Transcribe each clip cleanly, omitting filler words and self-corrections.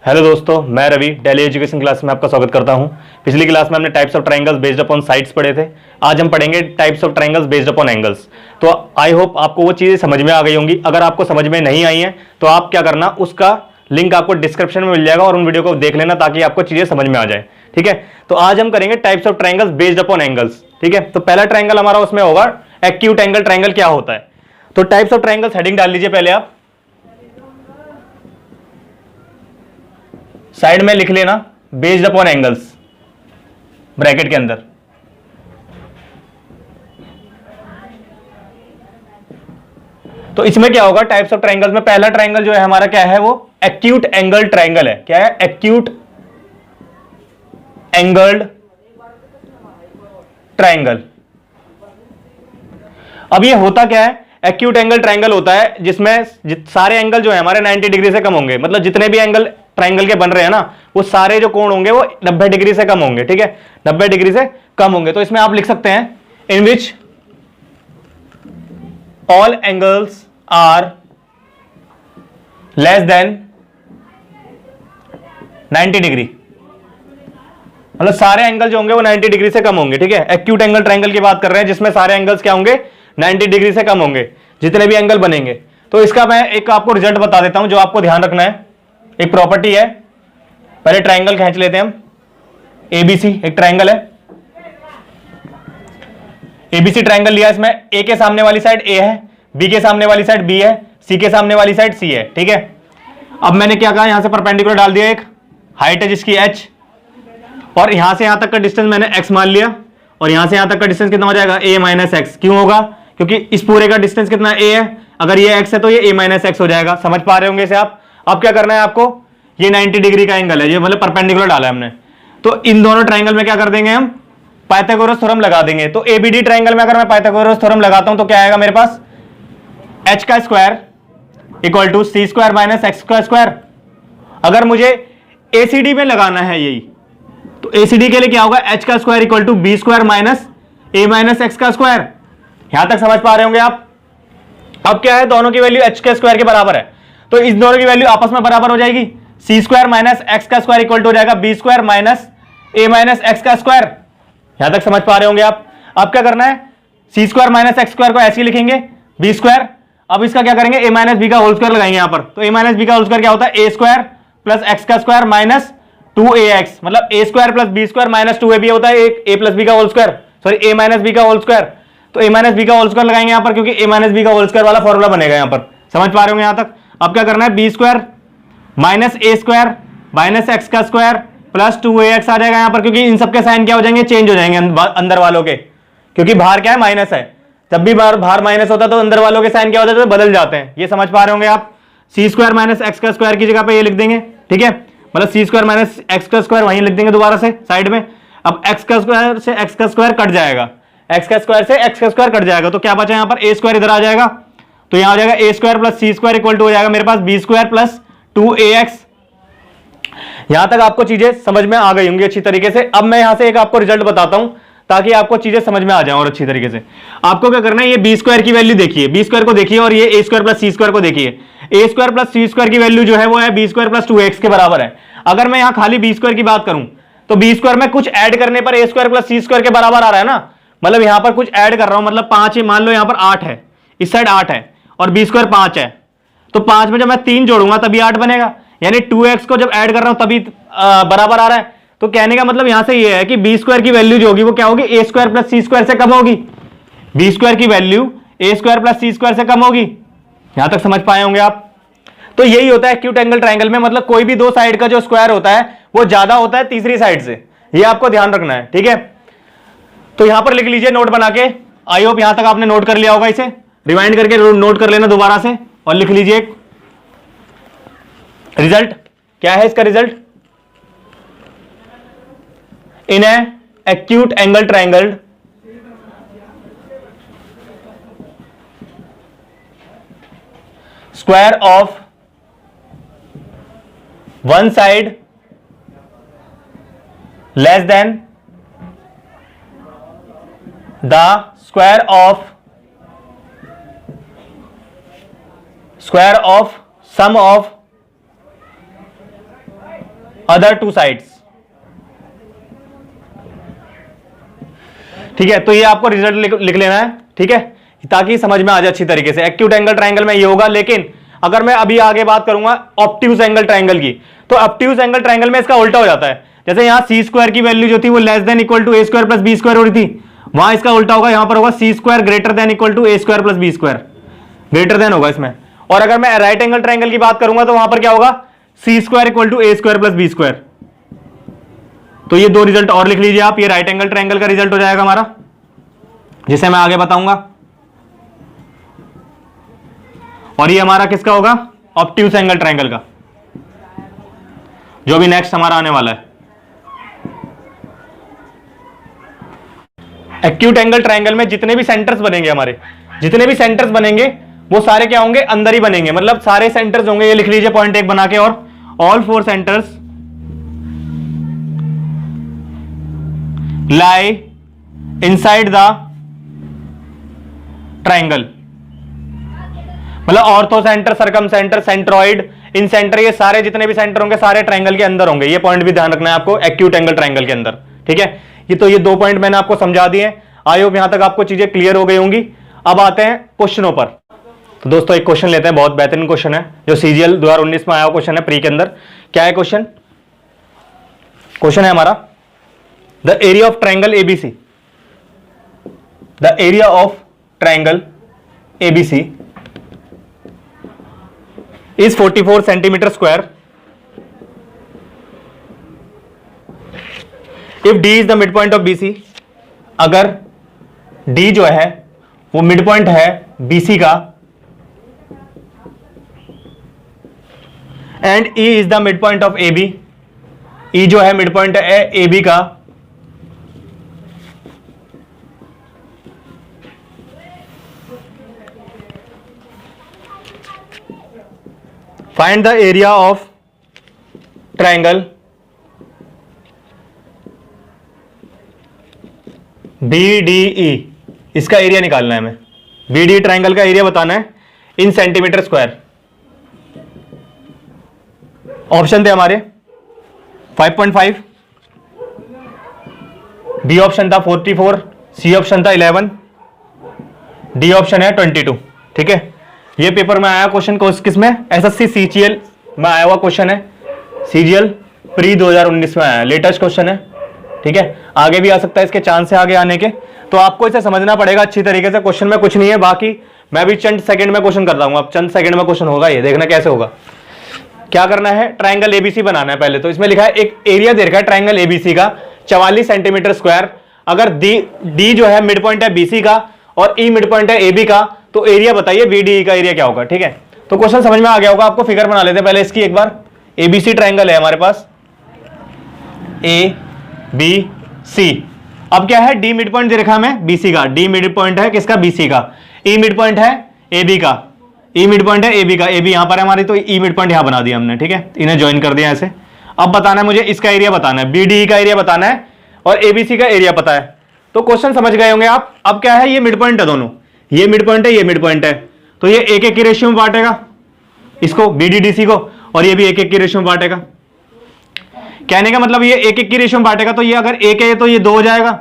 Hello दोस्तों, मैं Ravi daily education class में आपका स्वागत करता हूं। पिछली क्लास में हमने types of triangles based upon sides पढ़े थे। आज हम पढ़ेंगे types of triangles based upon angles. तो आई होप आपको वो चीज़ें समझ में आ गई होंगी। अगर आपको समझ में नहीं आई हैं तो आप क्या करना, उसका लिंक आपको डिस्क्रिप्शन में मिल जाएगा और उन वीडियो को देख लेना ताकि आपको चीज़ें समझ में आ जाए। ठीक है, तो आज हम करेंगे types of triangles based upon angles. ठीक है, तो पहला ट्रायंगल हमारा उसमें होगा एक्यूट एंगल ट्रायंगल क्या होता है। तो टाइप्स ऑफ ट्रायंगल्स हेडिंग डाल लीजिए पहले आप, साइड में लिख लेना बेस्ड अपॉन एंगल्स ब्रैकेट के अंदर। तो इसमें क्या होगा, टाइप्स ऑफ ट्रायंगल्स में पहला ट्रायंगल जो है हमारा क्या है, वो एक्यूट एंगल ट्रायंगल है। क्या है? Acute angled triangle. अब ये होता क्या है, एक्यूट एंगल ट्रायंगल होता है जिसमें सारे एंगल जो है हमारे 90 डिग्री से कम होंगे। मतलब जितने भी एंगल ट्रायंगल के बन रहे हैं ना, वो सारे जो कोण होंगे वो 90 डिग्री से कम होंगे। ठीक है, 90 डिग्री से कम होंगे। तो इसमें आप लिख सकते हैं in which all angles are less than 90 degree. मतलब सारे एंगल जो होंगे वो 90 डिग्री से कम होंगे। ठीक है, एक्यूट एंगल ट्रायंगल की बात कर रहे हैं जिसमें सारे एंगल्स क्या होंगे, 90 डिग्री से कम होंगे जितने भी एंगल बनेंगे। तो इसका मैं एक आपको रिजल्ट बता देता हूं जो आपको ध्यान रखना है। एक प्रॉपर्टी है, पहले ट्रायंगल खींच लेते हैं हम। एबीसी एक ट्रायंगल है, एबीसी ट्रायंगल लिया। इसमें ए के सामने वाली साइड ए है, बी के सामने वाली साइड बी है, सी के सामने वाली साइड सी है। ठीक है, अब मैंने क्या कहा, यहां से परपेंडिकुलर डाल दिया, एक हाइट है जिसकी एच, और यहां से यहां तक का डिस्टेंस मैंने एक्स मान लिया, और यहां से यहां तक का डिस्टेंस कितना हो जाएगा, ए माइनस एक्स। क्यों होगा? क्योंकि इस पूरे का डिस्टेंस कितना ए है, अगर ये एक्स है तो ये ए माइनस एक्स हो जाएगा। समझ पा रहे होंगे इसे आप। अब क्या करना है आपको, ये 90 डिग्री का एंगल है, ये मतलब परपेंडिकुलर डाला है हमने, तो इन दोनों ट्रायंगल में क्या कर देंगे हम, पाइथागोरस थ्योरम लगा देंगे। तो एबीडी ट्रायंगल में अगर मैं पाइथागोरस थ्योरम लगाता हूं तो क्या आएगा मेरे पास, एच का square equal to C square minus X का स्क्वायर। अगर मुझे एसीडी में लगाना है यही, तो एसीडी के लिए क्या होगा, एच का square equal to B square minus A minus X का स्क्वायर। यहां तक समझ पा रहे होंगे आप। अब क्या है, दोनों की वैल्यू एच के स्क्वायर के बराबर है, तो इस दोनों की वैल्यू आपस में बराबर हो जाएगी। सी स्क्वायर माइनस एक्स का स्क्वायर इक्वल टू हो जाएगा B square minus A minus X का स्क्वायर। यहां तक समझ पा रहे होंगे आप। अब क्या करना है, सी स्क्वायर माइनस एक्स स्क्वायर को ऐसे ही लिखेंगे, बी स्क्वायर। अब इसका क्या करेंगे, ए माइनस बी का होल स्क्वायर लगाएंगे यहां पर। तो ए माइनस बी का होल स्क्वायर क्या होता है, ए स्क्वायर प्लस एक्स का स्क्वायर माइनस 2ax, मतलब A square plus B square minus 2ab होता है ए प्लस बी का whole square, sorry A minus B का होल स्क्वायर। तो ए माइनस बी का होल स्क्वायर लगाएंगे यहां पर, क्योंकि ए माइनस बी का होल स्क्वायर वाला फॉर्मूला बनेगा यहां पर। समझ पा रहे होंगे यहां तक। अब क्या करना है, बी स्क्वायर माइनस ए स्क्वायर माइनस एक्स का स्क्वायर प्लस 2ax आ जाएगा यहां पर, क्योंकि इन सबके साइन क्या हो जाएंगे, चेंज हो जाएंगे अंदर वालों के, क्योंकि बाहर क्या है, माइनस है। जब भी बाहर माइनस होता है तो अंदर वालों के साइन क्या हो जाते हैं, बदल जाते हैं। ये समझ पा रहे होंगे आप। सी स्क्वायर माइनस एक्स का स्क्वायर की जगह पे ये लिख देंगे। ठीक है, मतलब सी स्क्वायर माइनस एक्स का स्क्वायर वहीं लिख देंगे दोबारा से साइड में। अब एक्स का स्क्वायर से एक्स का स्क्वायर कट जाएगा, एक्स का स्क्वायर से एक्स का स्क्वायर कट जाएगा, तो क्या बचा यहां पर, ए स्क्वायर इधर आ जाएगा, तो यहां हो जाएगा A square plus C square equal to हो जाएगा मेरे पास बी स्क्वायर प्लस 2ax। यहां तक आपको चीजें समझ में आ गई होंगी अच्छी तरीके से। अब मैं यहां से एक आपको रिजल्ट बताता हूं ताकि आपको चीजें समझ में आ जाए और अच्छी तरीके से। आपको क्या करना है, ये बी स्क्वायर की वैल्यू देखिए, बी स्क्वायर को देखिए, और ये ए स्क्वायर प्लस सी स्क्वायर को देखिए। ए स्क्वायर प्लस सी स्क्वायर की वैल्यू जो है वो है बी स्क्वायर प्लस 2x के बराबर है। अगर मैं यहां खाली बी स्क्वायर की बात करूं तो बी स्क्वायर में कुछ ऐड करने पर ए स्क्वायर प्लस सी स्क्वायर के बराबर आ रहा है ना, मतलब यहां पर कुछ ऐड कर रहा हूं, मतलब 5 ही मान लो, यहां पर 8 है, इस साइड 8 है और बी स्क्वायर 5 है, तो 5 में जब मैं 3 जोड़ूंगा तभी 8 बनेगा, यानी 2x को जब ऐड कर रहा हूं तभी बराबर आ रहा है। तो कहने का मतलब यहां से ये है कि बी स्क्वायर की वैल्यू जो होगी वो क्या होगी, ए स्क्वायर प्लस सी स्क्वायर से कम होगी। बी स्क्वायर की वैल्यू ए स्क्वायर प्लस सी स्क्वायर से कम होगी। यहां तक समझ पाए होंगे आप। तो यही होता है एक्यूट एंगल ट्रायंगल में, मतलब कोई भी दो साइड का जो स्क्वायर होता है वो ज्यादा होता है तीसरी साइड से, ये आपको ध्यान रखना है। ठीक है, तो यहां पर लिख लीजिए नोट बना के। आई होप यहां तक आपने नोट कर लिया होगा, इसे रिवाइंड करके नोट कर लेना दोबारा से और लिख लीजिए एक रिजल्ट। क्या है इसका result, in A acute angle triangle square of one side less than the square of sum of other two sides. ठीक है, तो ये आपको रिजल्ट लिख लेना है, ठीक है, ताकि समझ में आ जाए अच्छी तरीके से। एक्यूट एंगल ट्रायंगल में ये होगा, लेकिन अगर मैं अभी आगे बात करूंगा ऑब्ट्यूज एंगल ट्रायंगल की, तो ऑब्ट्यूज एंगल ट्रायंगल में इसका उल्टा हो जाता है। जैसे यहां सी स्क्वायर की वैल्यू जो थी वो less than equal to A square plus B square हो रही थी, वहां इसका उल्टा होगा, यहां पर होगा C square greater than equal to A square plus B square, greater than होगा इसमें। और अगर मैं राइट एंगल ट्रायंगल की बात करूंगा तो वहां पर क्या होगा, C square equal to A square plus B square. तो ये दो रिजल्ट और लिख लीजिए आप, ये राइट एंगल ट्रायंगल का रिजल्ट हो जाएगा हमारा, जिसे मैं आगे बताऊंगा। और ये हमारा किसका होगा, ऑब्ट्यूज एंगल ट्रायंगल का, जो भी नेक्स्ट हमारा आने वाला है। एक्यूट एंगल ट्रायंगल में जितने भी सेंटर्स बनेंगे हमारे, जितने भी सेंटर्स बनेंगे वो सारे क्या होंगे, अंदर ही बनेंगे, मतलब सारे सेंटर्स होंगे, ये लिख लीजिए पॉइंट एक बना के, और all four centres lie inside the triangle, मतलब ऑर्थो सेंटर, सरकम सेंटर, सेंट्रॉइड, इन सेंटर, ये सारे जितने भी सेंटर होंगे सारे ट्रायंगल के अंदर होंगे। ये पॉइंट भी ध्यान रखना है आपको एक्यूट एंगल ट्रायंगल के अंदर, ठीक है। ये दो पॉइंट मैंने आपको समझा दिए। आई होप यहां तक आपको चीजें क्लियर हो गई होंगी। अब आते हैं क्वेश्चनों पर। तो दोस्तों एक क्वेश्चन लेते हैं, बहुत बेहतरीन क्वेश्चन है, जो सीजीएल 2019 में आया क्वेश्चन है प्री के अंदर। क्या है क्वेश्चन? क्वेश्चन है हमारा, the area of triangle ABC, the area of triangle ABC is 44 centimetre square if D is the midpoint of BC, अगर D जो है वो मिड पॉइंट है BC का, and E is the midpoint of AB, E जो है mid point है AB का, find the area of triangle BDE, इसका एरिया निकालना है हमें, BDE ट्रायंगल का एरिया बताना है इन सेंटीमीटर स्क्वायर। ऑप्शन थे हमारे 5.5, बी ऑप्शन था 44, सी ऑप्शन था 11, डी ऑप्शन है 22, ठीक है। ये पेपर में आया क्वेश्चन को किसमें, एसएससी सीजीएल में आया हुआ क्वेश्चन है, सीजीएल प्री 2019 में आया, लेटेस्ट क्वेश्चन है, ठीक है। आगे भी आ सकता है, इसके चांस है आगे आने के, तो आपको इसे समझना पड़ेगा अच्छी तरीके से। क्वेश्चन में कुछ नहीं है, बाकी मैं भी चंद सेकंड में क्वेश्चन करता हूं, अब चंद सेकंड में क्वेश्चन होगा, ये देखना कैसे होगा। क्या करना है, ट्रायंगल एबीसी बनाना है पहले। तो इसमें लिखा है एक एरिया दे रखा है ट्रायंगल एबीसी का 44 सेंटीमीटर स्क्वायर। अगर डी जो है मिड पॉइंट है बीसी का और ई मिड पॉइंट है एबी का, तो एरिया बताइए बीडीई का एरिया क्या होगा, ठीक है। तो क्वेश्चन समझ में आ गया होगा आपको। फिगर बना लेते हैं पहले इसकी एक बार। एबीसी ट्रायंगल है हमारे पास, ए बी सी। अब क्या है, डी मिड पॉइंट दे रखा हमें बीसी का, डी मिड पॉइंट है किसका, बीसी का। ई मिड पॉइंट है एबी का, ई मिड पॉइंट है एबी का, एबी यहां पर है हमारी, तो ई मिड पॉइंट यहां बना दिया हमने, ठीक है, इन्हें ज्वाइन कर दिया ऐसे। अब बताना है मुझे इसका एरिया बताना है, बीडीई का एरिया बताना है और एबीसी का एरिया पता है। तो क्वेश्चन समझ गए होंगे आप। अब क्या है, ये मिड पॉइंट है दोनों, ये मिड पॉइंट है, ये मिड पॉइंट है, तो ये एक एक की रेशियो में बांटेगा इसको, बीडीडीसी को, और ये भी एक एक की रेशियो में बांटेगा। कहने का मतलब ये एक एक की रेशियो में बांटेगा, तो ये अगर एक है तो ये 2 हो जाएगा,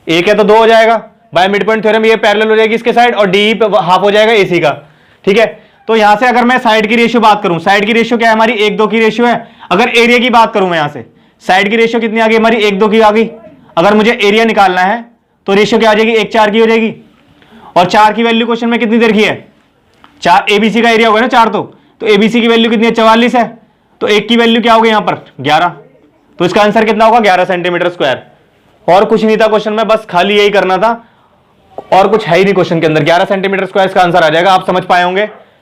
एक है तो 2 हो जाएगा। बाय मिड पॉइंट थ्योरम ये पैरेलल हो जाएगी इसके साइड, और डी पे हाफ हो जाएगा एसी का, ठीक है। तो यहां से अगर मैं साइड की रेशियो बात करूं, साइड की रेशियो क्या है हमारी, 1-2 की रेशियो है। अगर एरिया की बात करूं मैं यहां से, साइड की रेशियो कितनी आ गई हमारी, 1-2 की आ गई। अगर मुझे एरिया निकालना है तो रेशियो क्या आ जाएगी, 1-4 की हो जाएगी। और 4 की वैल्यू क्वेश्चन में कितनी देर की है, 4, एबीसी का एरिया होगा ना 4, तो एबीसी की वैल्यू कितनी है, 44 है, तो 1 की वैल्यू क्या होगी यहां पर, 11। तो इसका आंसर कितना होगा, 11 सेंटीमीटर स्क्वायर। और कुछ नहीं था क्वेश्चन में, बस खाली यही करना था, और कुछ है ही नहीं क्वेश्चन के अंदर। 11 सेंटीमीटर स्क्वायर इसका आंसर आ जाएगा। आप समझ पाए होंगे,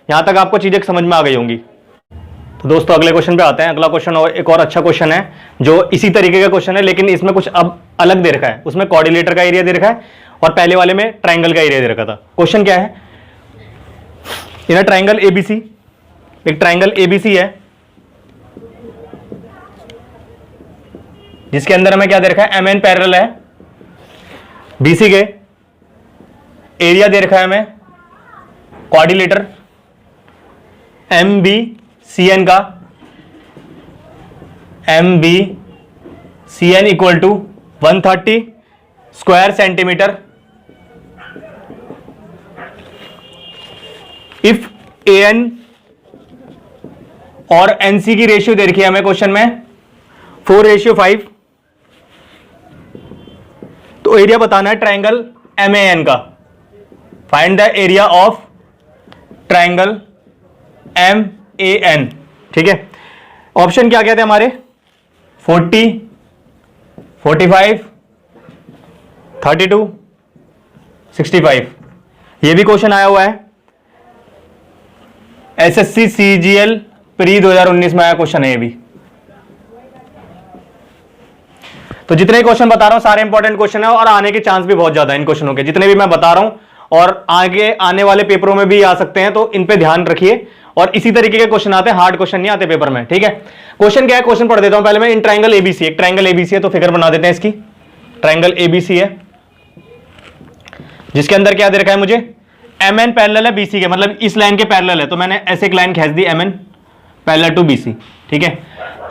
यहां तक आपको चीजें समझ में आ गई होंगी। तो दोस्तों अगले क्वेश्चन पे आते हैं। अगला क्वेश्चन एक और अच्छा क्वेश्चन है, जो इसी तरीके का क्वेश्चन है, लेकिन इसमें कुछ अब अलग दे रखा है। उसमें कोऑर्डिनेटर का एरिया दे रखा है और पहले वाले में ट्रायंगल का एरिया दे रखा था। क्वेश्चन क्या है, इन ट्रायंगल एबीसी, एक ट्रायंगल एबीसी है जिसके अंदर हमें क्या दे रखा है, एम एन पैरेलल है बीसी के, एरिया दे रखा है हमें coordinator M B C N का, M B C N equal to 130 square centimetre if A N और एनसी की रेशियो दे रखी है हमें क्वेश्चन में 4:5, तो एरिया बताना है ट्राइंगल एम ए एन का। Find the area of triangle M A N. ठीक है, ऑप्शन क्या कहते हैं हमारे 40, 45, 32, 65। ये भी क्वेश्चन आया हुआ है एसएससी सीजीएल प्री 2019 में आया क्वेश्चन है ये भी। तो जितने क्वेश्चन बता रहा हूं सारे इंपॉर्टेंट क्वेश्चन है और आने के चांस भी बहुत ज्यादा है इन क्वेश्चनों के, जितने भी मैं बता रहा हूं और आगे आने वाले पेपरों में भी आ सकते हैं, तो इन पे ध्यान रखिए। और इसी तरीके के क्वेश्चन आते हैं, हार्ड क्वेश्चन नहीं आते पेपर में। ठीक है, क्वेश्चन क्या है, क्वेश्चन पढ़ देता हूं पहले मैं। इन ट्राइंगल एबीसी, एक ट्राइंगल एबीसी है तो फिगर बना देते हैं इसकी। ट्राइंगल एबीसी है जिसके अंदर क्या दे रखा है मुझे, एम एन पैरेलल है बीसी के, मतलब इस लाइन के पैरेलल है, तो मैंने ऐसे एक लाइन खींच दी M N parallel to BC. ठीक है,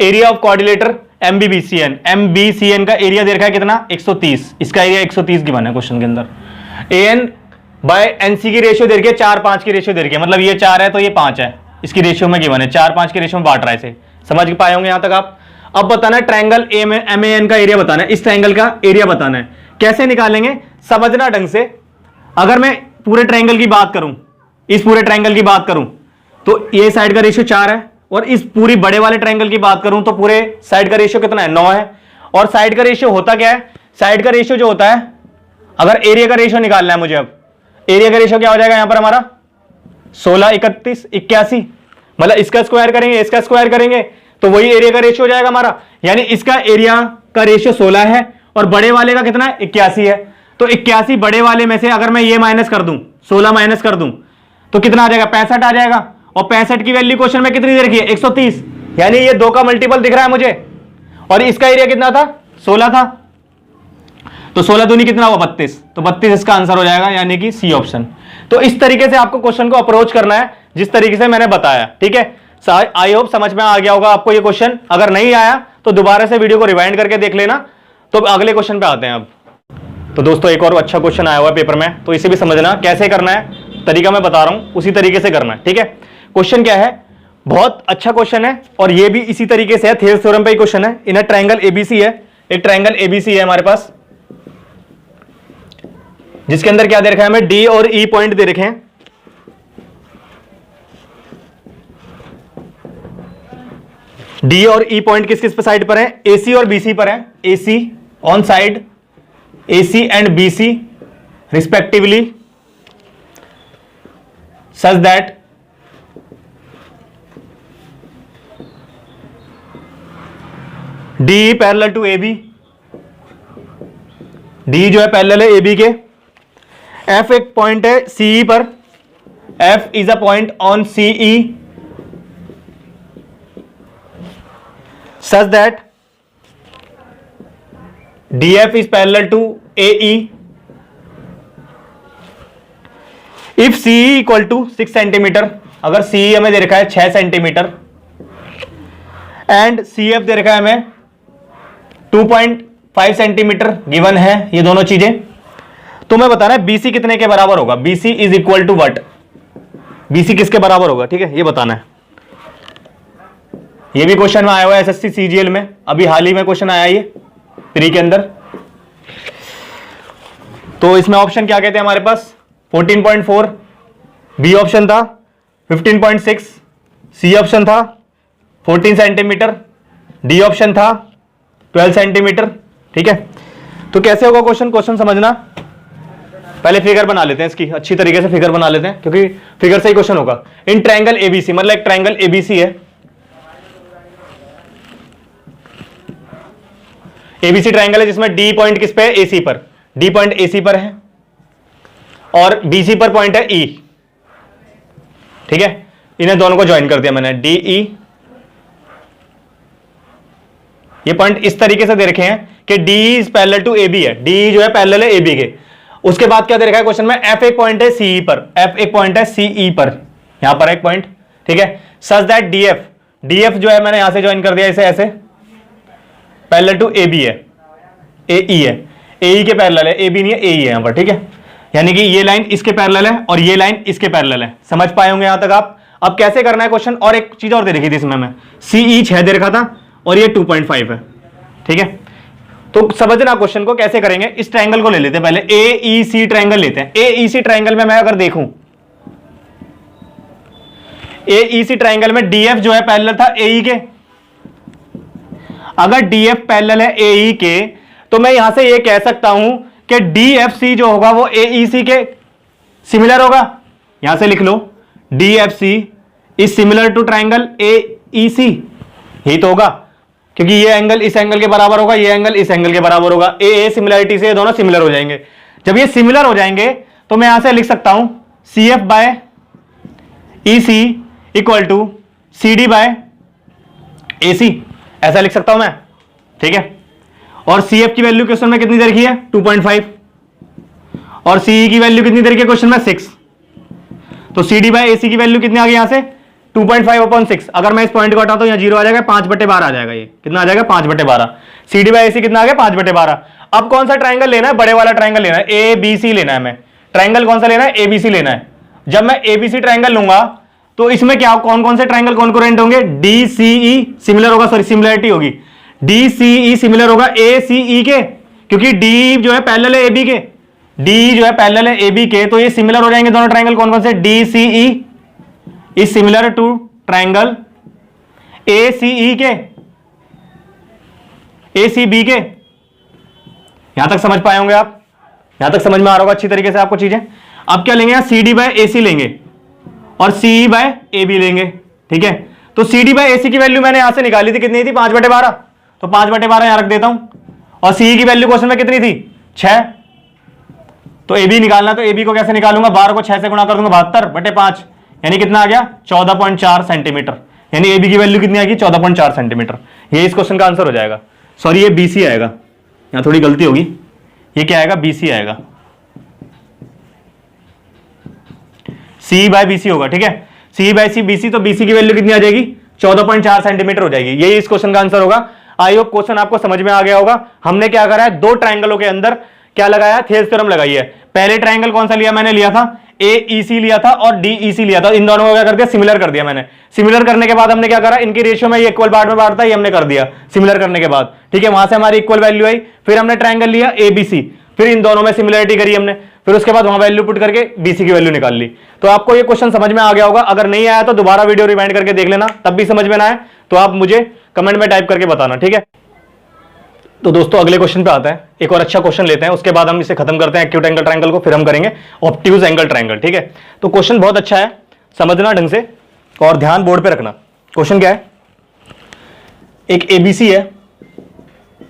area of coordinator M B B C N, M B C N का एरिया दे रखा है कितना 130, इसका एरिया 130 गिवन है क्वेश्चन के अंदर। A N bye N C की रेशियो दे रखी है 4-5 की रेशियो दे रखी है, मतलब ये 4 है तो ये 5 है, इसकी रेशियो में गिवन है, 4-5 की रेशियो में बांट रहा है इसे। समझ पाए होंगे यहां तक आप। अब बताना है ट्राइंगल एम ए एन का एरिया बताना है, इस ट्राइंगल का एरिया बताना है। कैसे निकालेंगे समझना ढंग से। अगर मैं पूरे ट्राइंगल की बात करूं, इस पूरे ट्राइंगल की बात करूं तो ये साइड का रेशियो 4 है, और इस पूरी बड़े वाले ट्राइंगल की बात करूं तो पूरे साइड का रेशियो कितना है 9 है। और साइड का रेशियो होता क्या है, साइड का रेशियो जो होता है, अगर एरिया का रेशियो निकालना है मुझे, अब एरिया का रेशियो क्या हो जाएगा यहां पर हमारा 16, 31, 81, मतलब इसका स्क्वायर करेंगे इसका स्क्वायर करेंगे तो वही एरिया का रेशियो हो जाएगा हमारा। यानी इसका एरिया का रेशियो 16 है और बड़े वाले का कितना है 81 है। तो 81 बड़े वाले में से अगर मैं ये माइनस कर दूं, 16 माइनस कर दूं तो कितना आ जाएगा 65 आ जाएगा। और 65 की वैल्यू क्वेश्चन में कितनी दे रखी है 130, यानी ये 2 का मल्टीपल दिख रहा है मुझे। और इसका एरिया कितना था 16 था, तो 16 दूनी कितना हुआ 32, तो 32 इसका आंसर हो जाएगा, यानी कि सी ऑप्शन। तो इस तरीके से आपको क्वेश्चन को अप्रोच करना है जिस तरीके से मैंने बताया। ठीक है, आई होप समझ में आ गया होगा आपको ये क्वेश्चन। अगर नहीं आया तो दोबारा से वीडियो को रिवाइंड करके देख लेना। तो अगले क्वेश्चन पे आते हैं अब। तो दोस्तों एक और अच्छा क्वेश्चन आया हुआ है पेपर में, तो इसे भी समझना कैसे करना है, तरीका मैं बता रहा हूं उसी तरीके से करना है। ठीक है, क्वेश्चन क्या है, बहुत अच्छा क्वेश्चन है और ये भी इसी तरीके से है, थेल्स थ्योरम पे ही क्वेश्चन है। इन ट्राइंगल एबीसी है, एक ट्राइंगल एबीसी है हमारे पास, जिसके अंदर क्या दे रखा है हमें, डी और ई पॉइंट दे रखे हैं। डी और ई पॉइंट किस किस पे साइड पर है, एसी और बीसी पर है। AC on side AC and BC respectively such that DE parallel to AB, DE जो है पैरेलल है AB के। F एक पॉइंट है CE पर, F is a point on CE such that DF is parallel to AE if CE equal to 6 centimetre, अगर CE हमें दे रखा है 6 सेंटीमीटर एंड CF दे रखा है हमें 2.5 सेंटीमीटर गिवन है ये दोनों चीजें, तो मैं बताना है BC कितने के बराबर होगा। BC is equal to what, BC किसके बराबर होगा, ठीक है ये बताना है। ये भी क्वेश्चन में आया हुआ है एसएससी सीजीएल में, अभी हाल ही में क्वेश्चन आया ये प्री के अंदर। तो इसमें ऑप्शन क्या कहते हैं हमारे पास, 14.4 बी ऑप्शन था, 15.6 सी ऑप्शन था, 14 सेंटीमीटर डी ऑप्शन था, 12 सेंटीमीटर। ठीक है, तो कैसे होगा क्वेश्चन, क्वेश्चन समझना। पहले फिगर बना लेते हैं इसकी, अच्छी तरीके से फिगर बना लेते हैं क्योंकि फिगर से ही क्वेश्चन होगा। इन ट्राइंगल एबीसी, मतलब एक ट्राइंगल एबीसी है, एबीसी ट्राइंगल है जिसमें डी पॉइंट किस पे है, एसी पर, डी पॉइंट एसी पर है और बीसी पर पॉइंट है ई। ठीक है, इन्हें दोनों को ज्वाइन कर दिया मैंने, डी ई। ये पॉइंट इस तरीके से दे रखे हैं कि D is parallel to AB है, डी जो है पैरेलल है एबी के। उसके बाद क्या दे रखा है क्वेश्चन में, एफ एक पॉइंट है सीई पर, एफ एक पॉइंट है सीई पर, यहां पर एक पॉइंट। ठीक है, सच दैट डीएफ, डीएफ जो है मैंने यहां से ज्वाइन कर दिया इसे ऐसे, पैरेलल टू ए बी है, ए ई है, ए ई के पैरेलल है, ए बी नहीं है, ए ई है यहां पर, ठीक है। यानी कि ये लाइन इसके पैरेलल है और ये लाइन इसके पैरेलल है। समझ पाए होंगे यहां तक आप। अब कैसे करना है क्वेश्चन, और एक चीज और दे रखी थी इसमें मैं, सी ई 6 दे रखा था और ये 2.5 है, ठीक है। तो समझना क्वेश्चन को कैसे करेंगे। इस ट्रायंगल को ले लेते हैं पहले, ए ई सी ट्रायंगल लेते हैं। ए ई सी ट्रायंगल में मैं अगर देखूं, ए ई सी ट्रायंगल में डी एफ जो है पैरेलल था ए ई के। अगर डी एफ पैरेलल है ए ई के, तो मैं यहां से ये कह सकता हूं कि डी एफ सी जो होगा वो ए ई सी के सिमिलर होगा। यहां से लिख लो, D F C is similar to triangle A E C, यही तो होगा, क्योंकि ये एंगल इस एंगल के बराबर होगा, ये एंगल इस एंगल के बराबर होगा। ए ए सिमिलरिटी से ये दोनों सिमिलर हो जाएंगे। जब ये सिमिलर हो जाएंगे तो मैं यहां से लिख सकता हूं C F by E C equal to C D by A C, ऐसा लिख सकता हूं मैं, ठीक है। और सी एफ की वैल्यू क्वेश्चन में कितनी दे रखी है, 2.5, और सी की वैल्यू कितनी दे रखी है क्वेश्चन में, 6। तो सी डी बाय ए सी की वैल्यू कितनी आ गई यहां से, 2.5/6। अगर मैं इस पॉइंट को हटाता हूं, यहां 0 आ जाएगा, 5/12 आ जाएगा। ये कितना आ जाएगा, 5/12। सी डी बाय ए सी कितना आ गया, 5/12। अब कौन सा ट्रायंगल लेना है, बड़े वाला ट्रायंगल लेना है, ए बी सी लेना है। मैं ट्रायंगल कौन सा लेना है, ए बी सी लेना है। जब मैं ए बी सी ट्रायंगल लूंगा तो इसमें क्या, कौन कौन से ट्रायंगल कॉन्करेंट होंगे, डी सी ई सिमिलर होगा, सॉरी सिमिलरिटी होगी, डी सी ई सिमिलर होगा ए सी ई के, क्योंकि डी जो है पैरेलल है ए बी के, डी जो है पैरेलल है ए बी के, तो ये सिमिलर हो जाएंगे दोनों ट्रायंगल। कौन कौन से, D C E is similar to triangle A C E के, ए सी बी के। यहां तक समझ पाए होंगे आप, यहां तक समझ में आ रहा होगा अच्छी तरीके से आपको चीजें। अब क्या लेंगे, सी डी बाय ए सी लेंगे और सी बाय ए बी लेंगे, ठीक है। तो सी डी बाय ए सी की वैल्यू मैंने यहां से निकाली थी, कितनी थी, 5/12, तो 5/12 यहां रख देता हूं। और सी की वैल्यू क्वेश्चन में कितनी थी, 6। तो ए बी निकालना, तो ए बी को कैसे निकालूंगा, 12 को 6 से गुणा कर दूंगा, 72/5, यानी कितना आ गया, 14.4 सेंटीमीटर। यानी ए बी की वैल्यू कितनी आएगी, 14.4 सेंटीमीटर। ये इस क्वेश्चन का आंसर हो जाएगा। सॉरी, ये बी सी आएगा, यहां थोड़ी गलती होगी, ये क्या आएगा, बी सी आएगा, सी बाय बी सी होगा, ठीक है। सी बाय सी बी सी, तो बी सी की वैल्यू कितनी आ जाएगी, 14.4 सेंटीमीटर हो जाएगी। यही इस क्वेश्चन का आंसर होगा। आई होप क्वेश्चन आपको समझ में आ गया होगा। हमने क्या करा है, दो ट्रायंगलों के अंदर क्या लगाया है, थेल्स थ्योरम लगाई है। पहले ट्रायंगल कौन सा लिया, मैंने लिया था ए ई सी लिया था और डी ई सी लिया था। इन दोनों को क्या कर दिया, सिमिलर कर दिया मैंने। सिमिलर करने के बाद हमने क्या करा, इनकी रेशियो में ये इक्वल पार्ट में बांटता है, ये हमने कर दिया सिमिलर करने के बाद, ठीक है। वहां से हमारी इक्वल वैल्यू आई। फिर हमने ट्रायंगल लिया ए बी सी, फिर इन दोनों में सिमिलरिटी करी हमने, फिर उसके बाद वहां वैल्यू पुट करके बीसी की वैल्यू निकाल ली। तो आपको ये क्वेश्चन समझ में आ गया होगा। अगर नहीं आया तो दोबारा वीडियो रिवाइंड करके देख लेना, तब भी समझ में ना आए तो आप मुझे कमेंट में टाइप करके बताना, ठीक है। तो दोस्तों अगले क्वेश्चन पे आता है, एक और अच्छा क्वेश्चन लेते हैं, उसके बाद हम इसे खत्म करते हैं एक्यूट एंगल ट्रायंगल को, फिर हम करेंगे ऑब्ट्यूज एंगल ट्रायंगल, ठीक है। तो क्वेश्चन बहुत अच्छा है, समझना ढंग से और ध्यान बोर्ड पे रखना। क्वेश्चन क्या है, एक एबीसी है,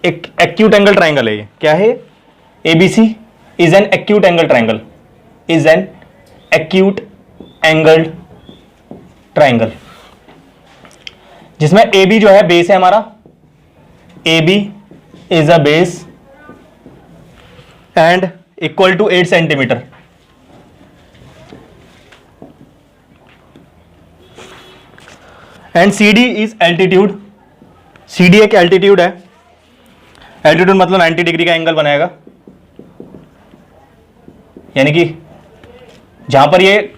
एक एक्यूट एंगल ट्रायंगल है। ये क्या है, ABC is an acute angle triangle, is an acute angle triangle, जिसमें ए बी जो है बेस है हमारा, A B is a base and equal to 8 centimetre. And C D is altitude, C D एक एल्टीट्यूड है, altitude मतलब 90 degree का angle बनाएगा, यानी कि जहां पर ये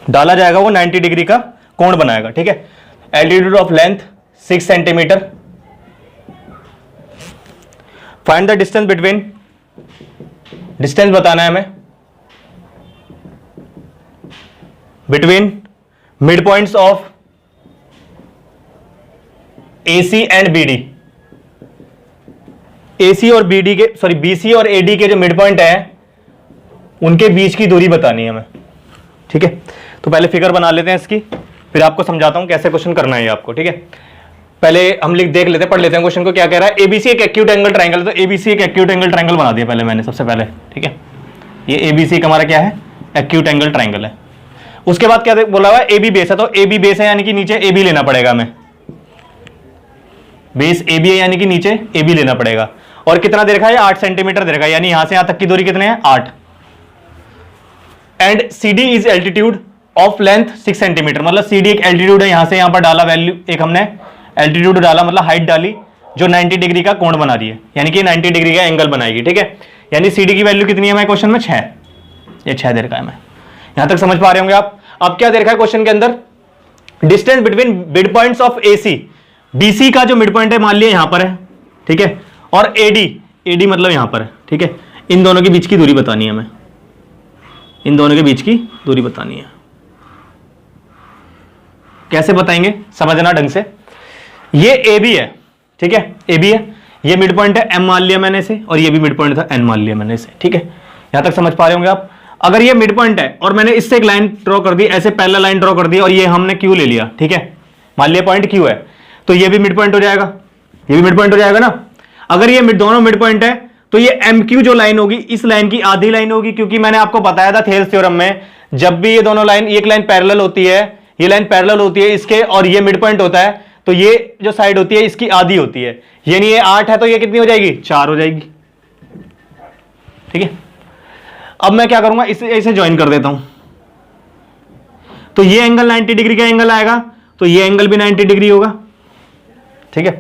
डाला जाएगा वो 90 डिग्री का कोण बनाएगा, ठीक है। Altitude of length 6 centimetre. Find the distance between, distance बताना है हमें between mid points of AC and BD। AC और BD के, सॉरी BC और AD के जो मिड पॉइंट है उनके बीच की दूरी बतानी है हमें, ठीक है। तो पहले फिगर बना लेते हैं इसकी, फिर आपको समझाता हूं कैसे क्वेश्चन करना है आपको, ठीक है। पहले हम देख लेते हैं, पढ़ लेते हैं क्वेश्चन को क्या कह रहा है। एबीसी एक एक्यूट एंगल ट्रायंगल, तो एबीसी एक एक्यूट एंगल ट्रायंगल बना दिया पहले मैंने, सबसे पहले, ठीक है। ये एबीसी का हमारा क्या है, एक्यूट एंगल ट्रायंगल है। उसके बाद क्या बोला हुआ है, एबी बेस है, तो एबी बेस है यानी कि नीचे एबी लेना पड़ेगा हमें, बेस एबी है यानी कि नीचे एबी लेना पड़ेगा। और कितना दे रखा है, 8 सेंटीमीटर दे रखा है, यानी यहां से यहां तक की दूरी कितने हैं, 8। And CD is altitude of length 6 centimetre, मतलब CD एक एल्टीट्यूड है, यहां से यहां पर डाला वैल्यू, एक हमने एल्टीट्यूड डाला मतलब हाइट डाली, जो 90 डिग्री का कोण बना रही है, यानी कि 90 डिग्री का एंगल बनाएगी, ठीक है। यानी CD की वैल्यू कितनी है हमारे क्वेश्चन में? 6। ये 6 दे रखा है। मैं यहां तक समझ पा रहे होंगे आप। अब क्या दे रखा है क्वेश्चन के अंदर? Distance between mid points of AC, BC का जो मिड पॉइंट है मान लिया यहां पर है, ठीक है, और AD मतलब यहां पर है, ठीक है। इन दोनों के बीच की दूरी बतानी है हमें, इन दोनों के बीच की दूरी बतानी है। कैसे बताएंगे? समझना ढंग से। ये AB है, ठीक है, AB है, ये मिड पॉइंट है M मान लिया मैंने इसे, और ये भी मिड पॉइंट था N मान लिया मैंने इसे, ठीक है। यहां तक समझ पा रहे होंगे आप। अगर ये मिड पॉइंट है और मैंने इससे एक लाइन ड्रॉ कर दी, ऐसे पैरेलल लाइन ड्रॉ कर दी, और ये हमने Q ले लिया, ठीक है, मान लिया पॉइंट Q है, तो ये भी मिड पॉइंट हो जाएगा, ये भी मिड पॉइंट हो जाएगा ना। अगर ये दोनों मिड पॉइंट है तो ये MQ जो लाइन होगी इस लाइन की आधी लाइन होगी, क्योंकि मैंने आपको बताया था थेल्स थ्योरम में, जब भी ये दोनों लाइन, एक लाइन पैरेलल होती है, ये लाइन पैरेलल होती है इसके, और ये मिड पॉइंट होता है, तो ये जो साइड होती है इसकी आधी होती है, यानी ये 8 है तो ये कितनी हो जाएगी? 4 हो जाएगी, ठीक है। अब मैं क्या करूंगा, इसे ज्वाइन कर देता हूं, तो ये एंगल 90 डिग्री का एंगल आएगा, तो ये एंगल भी 90 डिग्री होगा, ठीक है।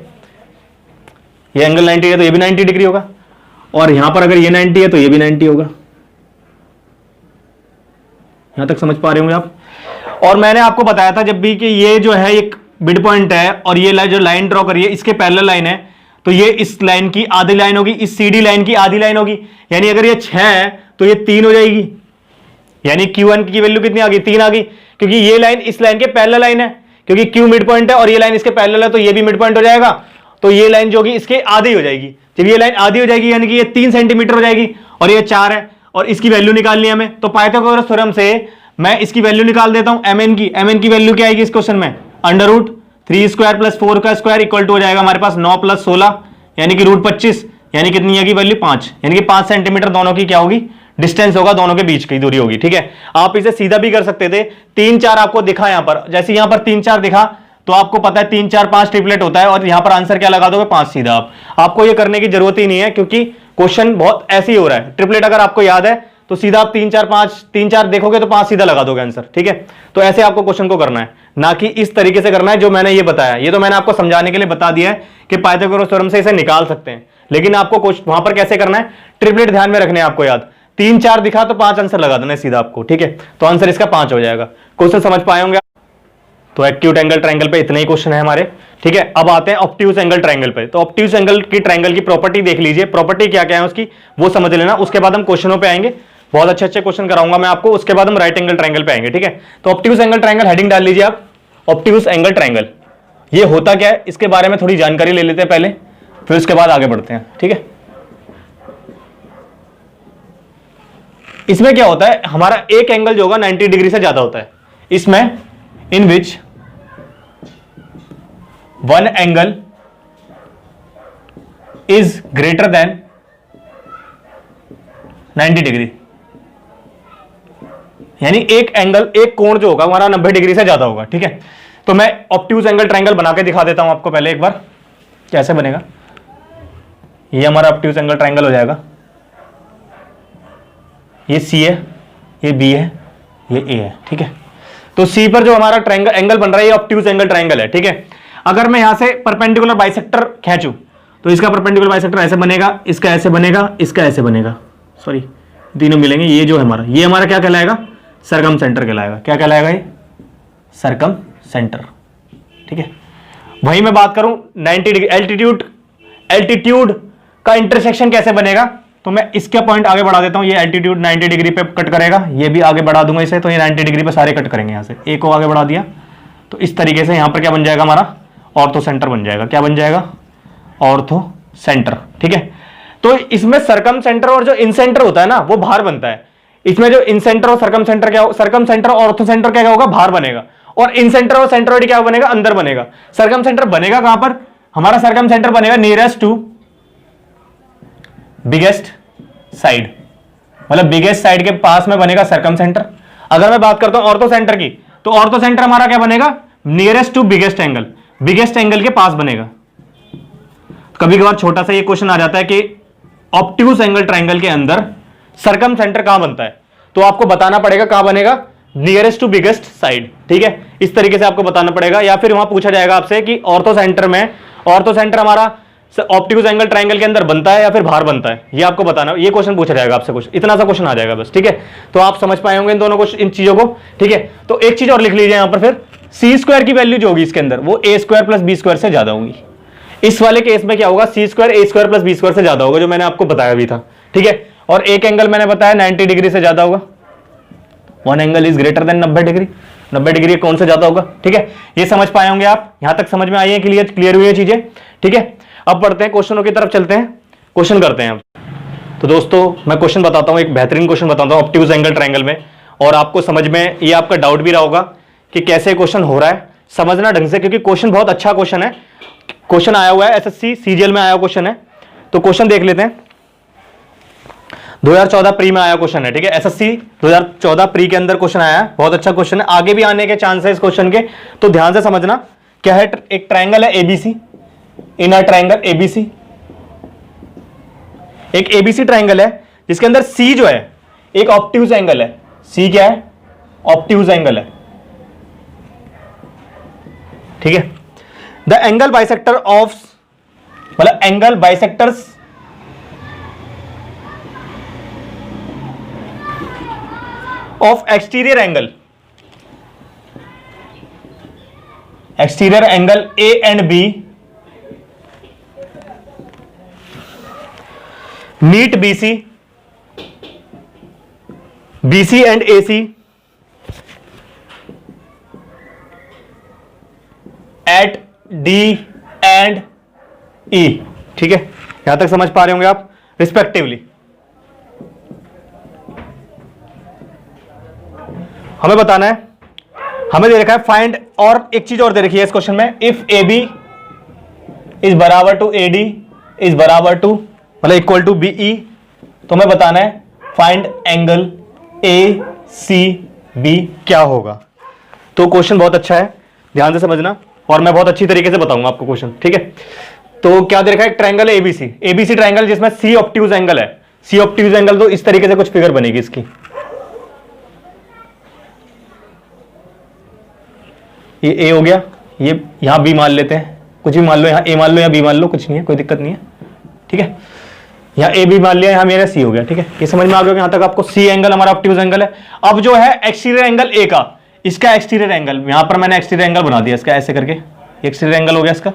ये एंगल 90 है तो ये भी 90 डिग्री होगा, और यहां पर अगर ये 90 है तो ये भी 90 होगा। यहां तक समझ पा रहे होंगे आप। और मैंने आपको बताया था जब भी कि ये जो है एक मिड पॉइंट है, और ये जो लाइन ड्रॉ करिए इसके पैरेलल लाइन है, तो ये इस लाइन की आधी लाइन होगी, इस CD लाइन की आधी लाइन होगी, यानी अगर ये 6 है तो ये 3 हो जाएगी, यानी Q1 की वैल्यू कितनी आ गई? 3 आ गई, क्योंकि ये लाइन इस लाइन के पैरेलल लाइन है, क्योंकि Q मिड पॉइंट है और ये लाइन इसके पैरेलल है, तो ये भी मिड पॉइंट हो जाएगा, तो ये लाइन जो होगी इसके आधी हो जाएगी। जब ये लाइन आधी हो जाएगी यानी कि ये 3 सेंटीमीटर हो जाएगी, और ये 4 है, और इसकी वैल्यू निकालनी है हमें, तो पाइथागोरस थ्योरम से मैं इसकी वैल्यू निकाल देता हूं, mn की वैल्यू क्या आएगी इस क्वेश्चन में? √3² + 4 का स्क्वायर इक्वल टू हो जाएगा हमारे पास 9 + 16, यानी कि √25, यानी कितनी आएगी वैल्यू? 5, यानी कि 5 सेंटीमीटर दोनों की क्या होगी? डिस्टेंस होगा, दोनों के बीच की दूरी होगी, ठीक है। आप इसे सीधा भी कर सकते थे, 3 4 आपको दिखा यहां पर, जैसे यहां पर 3 4 दिखा तो आपको पता है 3 4 5 ट्रिपलेट होता है, और यहां पर आंसर क्या लगा दोगे? 5 सीधा। आपको ये करने की जरूरत ही नहीं है, क्योंकि क्वेश्चन बहुत ऐसे ही हो रहा है। ट्रिपलेट अगर आपको याद है तो सीधा आप 3 4 5 3 4 देखोगे तो 5 सीधा लगा दोगे आंसर, ठीक है। तो ऐसे आपको क्वेश्चन को करना है, ना कि इस तरीके से करना है जो मैंने ये बताया। ये तो मैंने आपको समझाने के लिए बता दिया है कि पाइथागोरस थ्योरम से इसे निकाल सकते हैं, लेकिन आपको वहां पर कैसे करना है? ट्रिपलेट ध्यान में रखने हैं आपको याद। 3 4 दिखा तो 5 आंसर लगा देना सीधा आपको, ठीक है। तो आंसर इसका 5 हो जाएगा। क्वेश्चन समझ पाए होंगे? तो एक्यूट एंगल ट्रायंगल पे इतने ही क्वेश्चन है हमारे, ठीक है। अब आते हैं ऑब्ट्यूज एंगल ट्रायंगल पे। तो ऑब्ट्यूज एंगल की ट्रायंगल की प्रॉपर्टी देख लीजिए, प्रॉपर्टी क्या क्या है उसकी वो समझ लेना, उसके बाद हम क्वेश्चनों पे आएंगे। बहुत अच्छे अच्छे क्वेश्चन कराऊंगा मैं आपको, उसके बाद हम राइट एंगल ट्रायंगल पे आएंगे, ठीक है। तो ऑब्ट्यूज एंगल ट्रायंगल हेडिंग डाल लीजिए आप, ऑब्ट्यूज एंगल ट्रायंगल। ये होता क्या है इसके बारे में थोड़ी जानकारी ले लेते हैं पहले, फिर उसके बाद आगे बढ़ते हैं, ठीक है। इसमें क्या होता है, हमारा एक एंगल जो होगा 90 डिग्री से ज्यादा होता है इसमें, in which one angle is greater than 90 degree, यानी एक एंगल, एक कोण जो होगा हमारा 90 डिग्री से ज्यादा होगा, ठीक है। तो मैं ऑब्ट्यूज एंगल ट्रायंगल बना के दिखा देता हूं आपको पहले एक बार, कैसे बनेगा। ये हमारा ऑब्ट्यूज एंगल ट्रायंगल हो जाएगा, ये C है, ये B है, ये A है, ठीक है। तो C पर जो हमारा ट्रायंगल एंगल बन रहा है ये ऑब्ट्यूज एंगल ट्रायंगल है, ठीक है। अगर मैं यहां से परपेंडिकुलर बाइसेक्टर खींचूं तो इसका परपेंडिकुलर बाइसेक्टर ऐसे बनेगा, इसका ऐसे बनेगा, इसका ऐसे बनेगा, सॉरी तीनों मिलेंगे। ये जो है हमारा, ये हमारा क्या कहलाएगा? सरकम सेंटर कहलाएगा। क्या कहलाएगा? ये सरकम सेंटर, ठीक है। वहीं मैं बात करूं 90 डिग्री एल्टीट्यूड का इंटरसेक्शन कैसे बनेगा, तो मैं इसका पॉइंट आगे बढ़ा देता हूं। ये एल्टीट्यूड 90 डिग्री पे कट करेगा, ये भी आगे बढ़ा दूंगा इसे, तो ये 90 डिग्री पे सारे कट करेंगे। यहां से ए को आगे बढ़ा दिया, तो इस तरीके से यहां पर क्या बन जाएगा हमारा? ऑर्थो सेंटर बन जाएगा। क्या बन जाएगा? ऑर्थो सेंटर, ठीक है। तो इसमें सरकम सेंटर और जो इन सेंटर होता है ना वो बाहर बनता है। इसमें जो इन सेंटर और सरकम सेंटर क्या, सरकम सेंटर और ऑर्थो सेंटर क्या होगा? बाहर बनेगा, और इन सेंटर और सेंट्रोइड क्या बनेगा? अंदर बनेगा। सरकम सेंटर बनेगा कहां पर? हमारा सरकम सेंटर बनेगा नियरेस्ट टू बिगेस्ट साइड, मतलब बिगेस्ट साइड के पास में बनेगा सरकम सेंटर। अगर मैं बात करता हूं ऑर्थो सेंटर की, तो ऑर्थो सेंटर हमारा क्या बनेगा? Nearest to biggest angle, biggest angle के पास बनेगा। कभी कभार छोटा सा ये क्वेश्चन आ जाता है कि ऑब्ट्यूज एंगल ट्रायंगल के अंदर सरकम सेंटर कहां बनता है, तो आपको बताना पड़ेगा कहां बनेगा? नियरेस्ट टू बिगेस्ट साइड, ठीक है। इस तरीके से आपको बताना पड़ेगा, या फिर वहां पूछा जाएगा आपसे कि ऑर्थो सेंटर में, ऑर्थो सेंटर हमारा ऑप्टिक्स एंगल ट्राइंगल के अंदर बनता है या फिर बाहर बनता है, ये आपको बताना, ये क्वेश्चन पूछा जाएगा आपसे, कुछ इतना सा क्वेश्चन आ जाएगा बस, ठीक है। तो आप समझ पाए होंगे इन दोनों को, इन चीजों को, ठीक है। तो एक चीज और लिख लीजिए यहां पर, फिर सी स्क्वायर की वैल्यू जो होगी इसके अंदर वो ए स्क्वायर प्लस बी स्क्वायर से ज्यादा होगी। इस वाले केस में क्या होगा, सी स्क्वायर ए स्क्वायर प्लस बी स्क्वायर से ज्यादा होगा, जो मैंने आपको बताया भी था, ठीक है। और एक एंगल मैंने बताया 90 डिग्री से ज्यादा होगा, one angle is greater than 90 degree, 90 degree कौन से ज्यादा होगा, ठीक है। ये समझ पाए होंगे आप, यहां तक समझ में आई है, क्लियर हुई है चीजें, ठीक है। अब पढ़ते हैं क्वेश्चनों की तरफ, चलते हैं क्वेश्चन करते हैं। तो दोस्तों मैं क्वेश्चन बताता हूं, एक बेहतरीन क्वेश्चन बताता हूं ऑप्टिक्स एंगल ट्रायंगल में, और आपको समझ में, ये आपका डाउट भी रहा होगा कि कैसे क्वेश्चन हो रहा है, समझना ढंग से, क्योंकि क्वेश्चन बहुत अच्छा क्वेश्चन है, क्वेश्चन आया हुआ है एसएससी सीजीएल में आया क्वेश्चन है। तो क्वेश्चन देख लेते हैं, 2014 प्री में आया क्वेश्चन है, ठीक है। एसएससी 2014 प्री के अंदर क्वेश्चन आया है, बहुत अच्छा क्वेश्चन है, आगे भी आने के चांस है इस क्वेश्चन के, तो ध्यान से समझना। क्या है, एक ट्रायंगल है एबीसी, इनर ट्रायंगल एबीसी, एक एबीसी ट्रायंगल है जिसके अंदर सी जो है एक ऑब्ट्यूज एंगल है, सी क्या है, ऑब्ट्यूज एंगल है, ठीक है। द एंगल बाइसेक्टर ऑफ, मतलब angle bisectors of exterior angle, exterior angle A and B meet BC, BC and AC at D and E, ठीक है। यहां तक समझ पा रहे होंगे आप, रिस्पेक्टिवली। हमें बताना है, हमें दे रखा है फाइंड, और एक चीज और दे रखी है इस क्वेश्चन में, इफ ए बी इज बराबर टू ए डी इज बराबर टू, मतलब इक्वल टू बीई, तो हमें बताना है find angle A C B क्या होगा। तो क्वेश्चन बहुत अच्छा है, ध्यान से समझना, और मैं बहुत अच्छी तरीके से बताऊंगा आपको क्वेश्चन, ठीक है। तो क्या दे रखा है, एक ट्रायंगल है एबीसी, एबीसी ट्रायंगल जिसमें सी ऑब्ट्यूज एंगल है, सी ऑब्ट्यूज एंगल, तो इस तरीके से कुछ फिगर बनेगी इसकी, ये ए हो गया, ये यहां बी मान लेते हैं, कुछ भी मान लो, यहां ए मान लो या बी मान लो, कुछ नहीं है, कोई दिक्कत नहीं है, ठीक है। यहां ए बी मान लिया, यहां मेरा सी हो गया, ठीक है। ये समझ में आ गया, यहां तक आपको सी एंगल हमारा ऑब्ट्यूज एंगल है। अब जो है एक्सटीरियर एंगल ए का, इसका एक्सटीरियर एंगल, यहां पर मैंने एक्सटीरियर एंगल बना दिया इसका ऐसे करके, एक्सटीरियर एंगल हो गया इसका,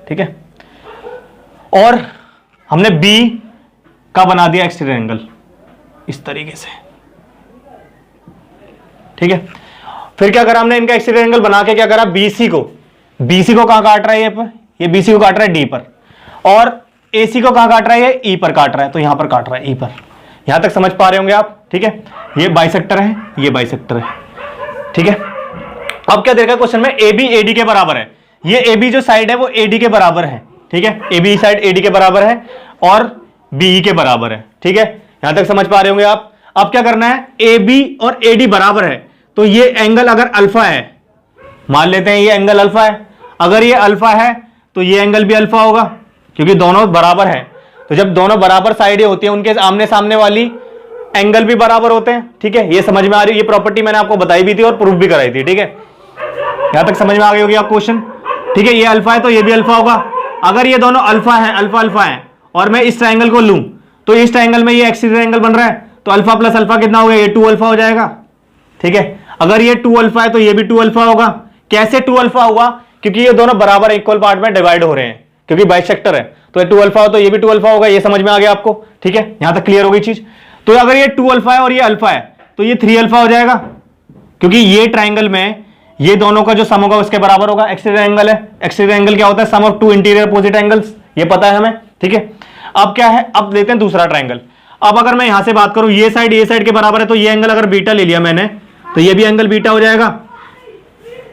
ठीक है। और हमने बी का बना दिया एक्सटीरियर एंगल इस तरीके से, ठीक है। फिर क्या करा हमने, इनका एक्सटीरियर एंगल बना के क्या करा, बीसी को कहां काट रहा है, ये बीसी को काट रहा है डी पर, और एसी को कहां काट रहा है, ये ई पर काट रहा है, तो यहां पर काट रहा है ई पर। यहां तक समझ पा रहे होंगे आप, ठीक है। ये बाइसेक्टर है, ये बाइसेक्टर है, ठीक है। अब क्या देखा क्वेश्चन में, ए बी ए डी के बराबर है, ये ए बी जो साइड है वो ए डी के बराबर है, ठीक है। A B side A D के बराबर है और बी के बराबर है, ठीक है। यहां तक समझ पा रहे होंगे आप। अब क्या करना है, ए बी और ए डी बराबर है, तो ये एंगल अगर अल्फा है, मान लेते हैं ये एंगल अल्फा है, अगर ये अल्फा है तो ये एंगल भी अल्फा होगा, क्योंकि दोनों बराबर है। तो जब दोनों बराबर साइडें होती हैं, उनके आमने सामने वाली एंगल भी बराबर होते हैं, ठीक है। ये समझ में आ रही है, ये प्रॉपर्टी मैंने आपको बताई भी थी और प्रूफ भी कराई थी, ठीक है। यहां तक समझ में आ गई होगी आप क्वेश्चन, ठीक है। ये अल्फा है तो ये भी अल्फा होगा, अगर ये दोनों अल्फा है, अल्फा अल्फा है, और मैं इस ट्रायंगल को लूं, तो इस ट्रायंगल में ये एक्सटीरियर एंगल बन रहा है, तो अल्फा प्लस अल्फा कितना हो गया, ये 2 अल्फा हो जाएगा, ठीक है। अगर ये 2 अल्फा है तो ये भी 2 अल्फा होगा। कैसे 2 अल्फा हुआ, क्योंकि ये दोनों बराबर इक्वल पार्ट में डिवाइड हो रहे हैं, क्योंकि बाइसेक्टर है, तो 2 अल्फा हो तो ये भी 2 अल्फा होगा। ये समझ में आ गया आपको, ठीक है। यहां तक क्लियर हो गई चीज। तो अगर ये 2 अल्फा है और ये अल्फा है तो ये 3 अल्फा हो जाएगा, क्योंकि ये ट्राइंगल में ये दोनों का जो सम होगा उसके बराबर होगा। एक्सटीरियर एंगल है, एक्सटीरियर एंगल क्या होता है, सम ऑफ 2 इंटीरियर अपोजिट एंगल्स, ये पता है हमें, ठीक है। अब क्या है, अब लेते हैं दूसरा ट्राइंगल। अब अगर मैं यहां से बात करूं, ये साइड के बराबर है, तो ये एंगल अगर बीटा ले लिया मैंने, तो ये भी एंगल बीटा हो जाएगा,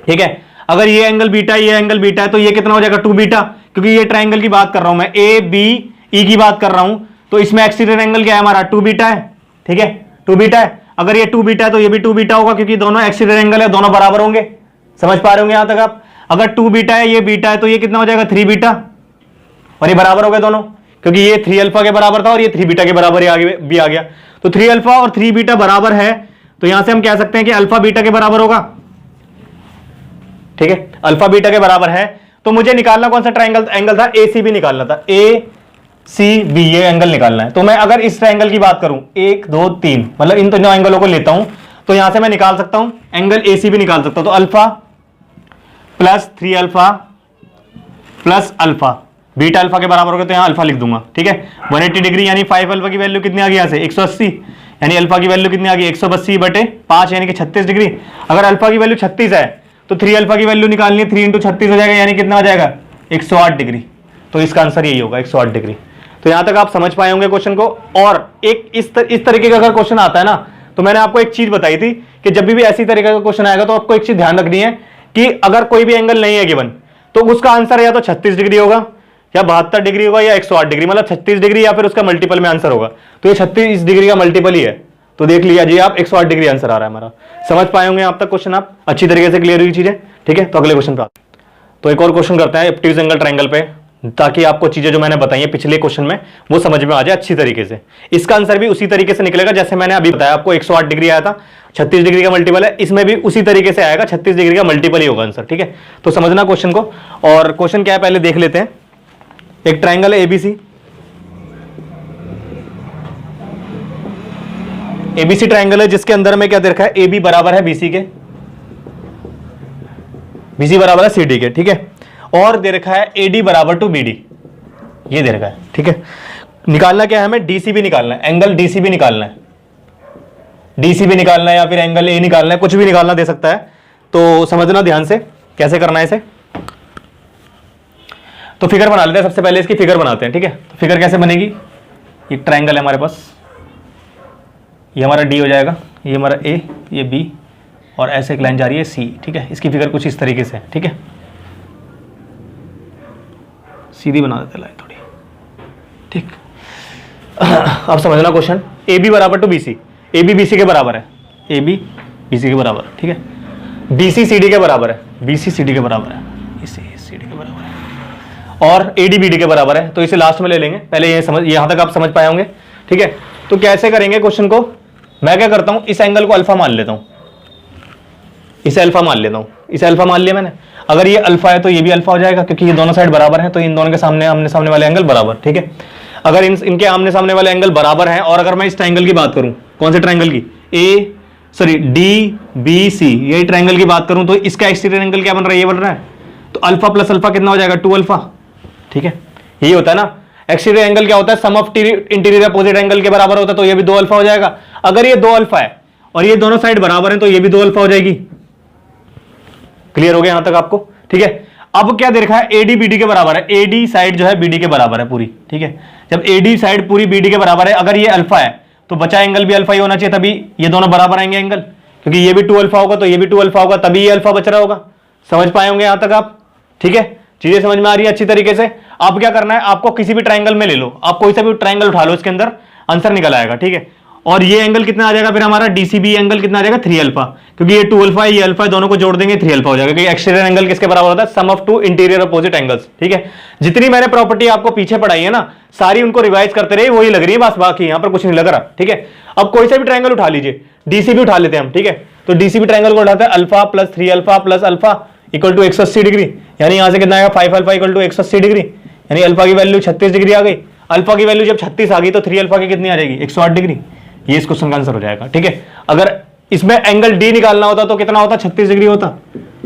ठीक है। अगर ये एंगल बीटा, ये एंगल बीटा है, तो ये कितना हो जाएगा, 2 बीटा, क्योंकि ये ट्राइंगल की बात कर रहा हूं मैं, ए बी ई की बात कर रहा हूं, तो इसमें एक्सटीरियर एंगल क्या है हमारा, 2 बीटा है, ठीक है, 2 बीटा है। अगर ये 2 बीटा है तो ये भी 2 बीटा होगा, क्योंकि दोनों एक्सटीरियर एंगल है, दोनों बराबर होंगे। समझ पा रहे होंगे यहां तक आप। अगर 2 बीटा है, ये बीटा है, तो ये कितना हो जाएगा, 3 बीटा, और ये बराबर हो गए दोनों, क्योंकि ये 3 अल्फा के बराबर था और ये 3 बीटा के बराबर भी आ गया। तो 3 अल्फा और 3 बीटा बराबर है, तो यहां से हम कह सकते हैं कि अल्फा बीटा के बराबर होगा, ठीक है। अल्फा बीटा के बराबर है, तो मुझे निकालना कौन सा ट्राइंगल एंगल था, ACB निकालना था, ACB ये एंगल निकालना है। तो मैं अगर इस ट्राइंगल की बात करूं 1 2 3 मतलब इन दोनों एंगलों को लेता हूं तो यहां से मैं निकाल सकता हूं एंगल ACB निकाल सकता हूं। तो alpha plus 3 alpha plus alpha, beta alpha के बराबर होगा तो यहां अल्फा लिख दूंगा, ठीक है। 180 डिग्री यानी 5 अल्फा की वैल्यू कितनी आ गई यहां से 180, यानी अल्फा की वैल्यू कितनी आ गई 180/5 यानी कि 36 डिग्री। अगर अल्फा की वैल्यू 36 है तो 3 अल्फा की वैल्यू निकालनी है, 3 × 36 हो जाएगा यानी कितना आ जाएगा 108 डिग्री। तो इसका आंसर यही होगा 108 डिग्री। तो यहां तक आप समझ पाए होंगे क्वेश्चन को। और एक इस तरीके का अगर क्वेश्चन आता है ना तो मैंने आपको एक चीज बताई थी कि जब भी ऐसी तरीके का क्वेश्चन आएगा तो आपको एक चीज ध्यान रखनी है कि अगर कोई भी एंगल नहीं है गिवन तो उसका आंसर या तो 36 डिग्री होगा या 72 डिग्री होगा या 108 डिग्री, मतलब 36 डिग्री या फिर उसका मल्टीपल में आंसर होगा। तो ये 36 डिग्री का मल्टीपल ही है, तो देख लिया जी आप 108 डिग्री आंसर आ रहा है हमारा। समझ पाए होंगे आप तक क्वेश्चन, आप अच्छी तरीके से क्लियर हुई चीजें, ठीक है। तो अगले क्वेश्चन पे आते हैं। तो एक और क्वेश्चन करते हैं ऑब्ट्यूज एंगल ट्रायंगल पे, ताकि आपको चीजें जो मैंने बताई है पिछले क्वेश्चन में वो समझ में आ जाए अच्छी तरीके से। इसका आंसर भी उसी तरीके से निकलेगा जैसे मैंने अभी बताया आपको, 108 डिग्री आया था, 36 डिग्री का मल्टीपल है, इसमें भी उसी तरीके से आएगा, 36 डिग्री का मल्टीपल ही होगा आंसर, ठीक है। तो समझना क्वेश्चन को। और क्वेश्चन क्या है पहले देख लेते हैं। एक ट्राइंगल है ABC, ABC ट्राइंगल है जिसके अंदर में क्या दे रखा है, AB बराबर है BC के, BC बराबर है CD के, ठीक है। और दे रखा है AD बराबर टू BD, ये दे रखा है, ठीक है। निकालना क्या है हमें, DCB निकालना है, एंगल DCB निकालना है, DCB निकालना है या फिर एंगल A निकालना है, कुछ भी निकालना दे सकता है। तो समझना ध्यान से कैसे करना है इसे। तो फिगर बना लेते हैं, सबसे पहले इसकी फिगर बनाते हैं, ठीक है। तो फिगर कैसे बनेगी, एक ट्राइंगल है हमारे पास, ये हमारा D हो जाएगा, ये हमारा A, ये B और ऐसे एक लाइन जा रही है C, ठीक है। इसकी फिगर कुछ इस तरीके से, ठीक है। सीधी बना देते लाइन थोड़ी, ठीक। अब समझना क्वेश्चन, AB बराबर टू BC, AB BC के बराबर है, AB BC के बराबर, ठीक है। BC CD के बराबर है, BC CD के बराबर है, इसे CD के बराबर है, और AD BD के बराबर है। तो इसे लास्ट में ले लेंगे, पहले ये समझ, यहां तक आप समझ पाए होंगे, ठीक है। तो कैसे करेंगे क्वेश्चन को, मैं क्या करता हूं, इस एंगल को अल्फा मान लेता हूं, इसे अल्फा मान लेता हूं, इसे अल्फा मान लिया मैंने। अगर ये अल्फा है तो ये भी अल्फा हो जाएगा क्योंकि ये दोनों साइड बराबर हैं, तो इन दोनों के सामने आमने सामने वाले एंगल बराबर, ठीक है। अगर इनके आमने सामने वाले एंगल बराबर हैं, और अगर मैं इस ट्रायंगल की बात करूं, कौन से ट्रायंगल की, DBC, यही ट्रायंगल की बात करूं, तो इसका एक्सटीरियर एंगल क्या बन रहा है, ये बन रहा है। तो अल्फा प्लस अल्फा कितना हो जाएगा, 2 अल्फा, ठीक है। यही होता है ना, एक्सटीरियर एंगल क्या होता है, सम ऑफ इंटीरियर अपोजिट एंगल के बराबर होता है, तो ये भी 2 अल्फा हो जाएगा। अगर ये 2 अल्फा है और ये दोनों साइड बराबर है तो ये भी 2 अल्फा हो जाएगी। क्लियर हो गया यहां तक आपको, ठीक है। अब क्या दे रखा है, AD BD के बराबर है, AD साइड जो है BD के बराबर है पूरी, ठीक है। जब AD साइड पूरी BD के बराबर है, अगर ये अल्फा है तो बचा एंगल भी अल्फा ही होना चाहिए, तभी ये दोनों बराबर आएंगे एंगल, क्योंकि ये भी 2 अल्फा होगा तो ये भी 2 अल्फा होगा, तभी ये अल्फा बच रहा होगा। समझ पाए होंगे यहां तक आप, ठीक है। चीजें समझ में आ रही है अच्छी तरीके से। आप क्या करना है, आपको किसी भी ट्राइंगल में ले लो, आप कोई सा भी ट्राइंगल उठा लो, इसके अंदर आंसर निकल आएगा, ठीक है। और ये एंगल कितना आ जाएगा फिर हमारा, DCB एंगल कितना आ जाएगा, 3 अल्फा, क्योंकि ये 2 अल्फा है, ये अल्फा है, दोनों को जोड़ देंगे 3 अल्फा हो जाएगा, क्योंकि एक्सटीरियर एंगल किसके बराबर होता है, सम ऑफ 2 इंटीरियर अपोजिट एंगल्स, ठीक है। जितनी मैंने प्रॉपर्टी आपको पीछे पढ़ाई है ना, सारी उनको रिवाइज करते रहे, वही लग रही है बस, बाकी यहां पर कुछ नहीं लग रहा, ठीक है। अब कोई सा भी ट्राइंगल उठा लीजिए, DCB उठा लेते हैं हम, ठीक है। तो DCB ट्राइंगल को उठाते हैं, alpha plus 3 alpha plus alpha equal to 180 degree, यानी यहां से कितना आएगा, 5 अल्फा इक्वल टू 180 डिग्री, यानी अल्फा की वैल्यू 36 डिग्री आ गई। अल्फा की वैल्यू जब 36 आ गई तो 3 अल्फा की कितनी आ जाएगी, 108 डिग्री। ये इस क्वेश्चन का आंसर हो जाएगा, ठीक है। अगर इसमें एंगल D निकालना होता तो कितना होता, 36 डिग्री होता।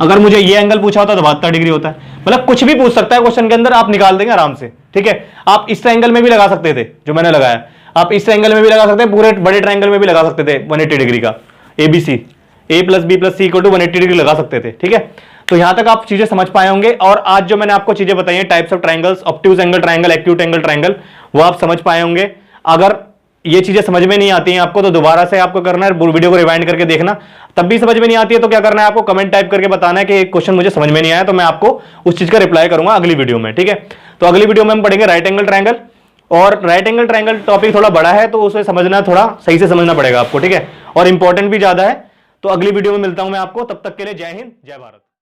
अगर मुझे ये एंगल पूछा होता तो 72 डिग्री होता है। मतलब कुछ भी पूछ सकता है क्वेश्चन के अंदर, आप निकाल देंगे आराम से, ठीक है। आप इस ट्रायंगल में भी लगा सकते थे जो मैंने लगाया, आप इस ट्रायंगल में भी लगा सकते हैं, पूरे बड़े ट्रायंगल में भी लगा सकते थे 180 डिग्री का, ABC, A plus B plus C equal to 180 degree लगा सकते थे, ठीक है। तो यहां तक आप चीजें समझ पाए होंगे। और आज जो मैंने आपको चीजें बताई हैं, types of triangles, obtuse angle triangle, acute angle triangle, वो आप समझ पाए होंगे। अगर ये चीजें समझ में नहीं आती हैं आपको तो दोबारा से आपको करना है, वीडियो को रिवाइंड करके देखना। तब भी समझ में नहीं आती है तो क्या करना है, आपको कमेंट टाइप करके बताना है कि एक क्वेश्चन मुझे समझ में नहीं आया, तो मैं आपको उस चीज का रिप्लाई करूंगा अगली वीडियो में, ठीक है। तो अगली वीडियो में हम पढ़ेंगे राइट एंगल ट्रायंगल, और राइट एंगल ट्रायंगल टॉपिक थोड़ा बड़ा है तो उसे समझना थोड़ा सही से समझना पड़ेगा आपको, ठीक है। और इंपॉर्टेंट भी ज्यादा है। तो अगली वीडियो में मिलता हूं मैं आपको, तब तक के लिए जय हिंद जय भारत।